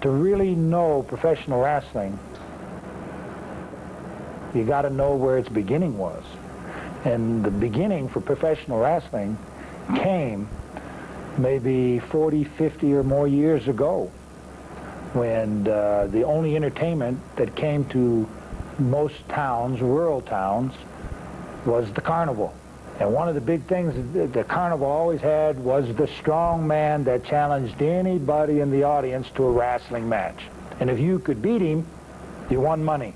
To really know professional wrestling, you got to know where its beginning was. And the beginning for professional wrestling came maybe 40, 50 or more years ago, when the only entertainment that came to most towns, rural towns, was the carnival. And one of the big things that the carnival always had was the strong man that challenged anybody in the audience to a wrestling match. And if you could beat him, you won money.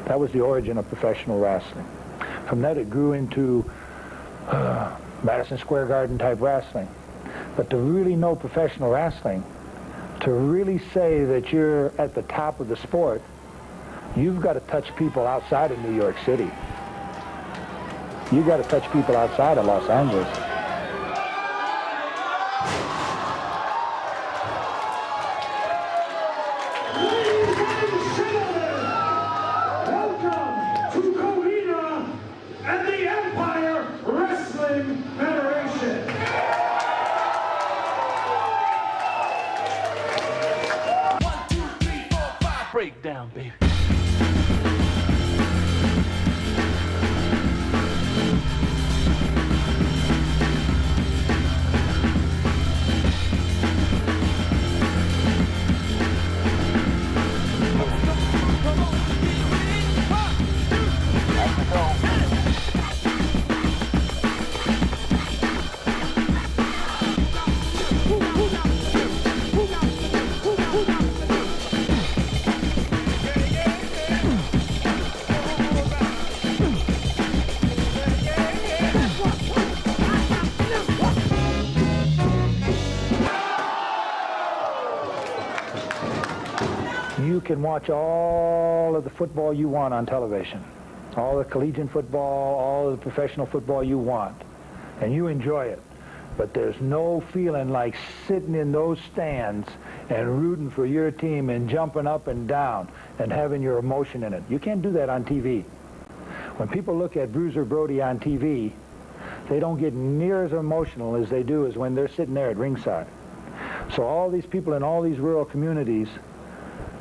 That was the origin of professional wrestling. From that it grew into Madison Square Garden type wrestling. But to really know professional wrestling, to really say that you're at the top of the sport, you've got to touch people outside of New York City. You've got to touch people outside of Los Angeles. Breakdown, baby. You can watch all of the football you want on television, all the collegiate football, all of the professional football you want, and you enjoy it. But there's no feeling like sitting in those stands and rooting for your team and jumping up and down and having your emotion in it. You can't do that on TV. When people look at Bruiser Brody on TV, they don't get near as emotional as they do as when they're sitting there at ringside. So all these people in all these rural communities,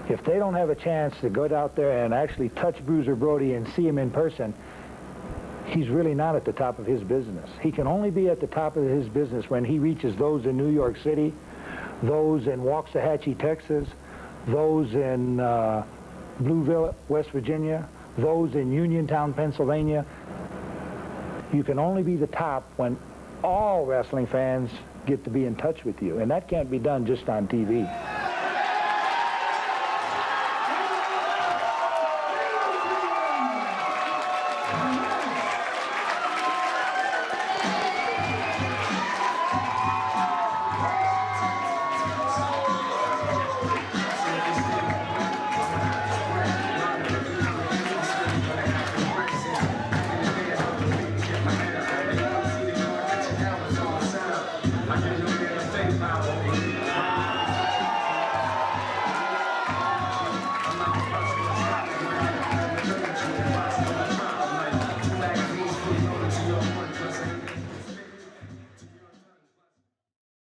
if they don't have a chance to go out there and actually touch Bruiser Brody and see him in person, he's really not at the top of his business. He can only be at the top of his business when he reaches those in New York City, those in Waxahachie, Texas, those in Blueville, West Virginia, those in Uniontown, Pennsylvania. You can only be the top when all wrestling fans get to be in touch with you, and that can't be done just on TV.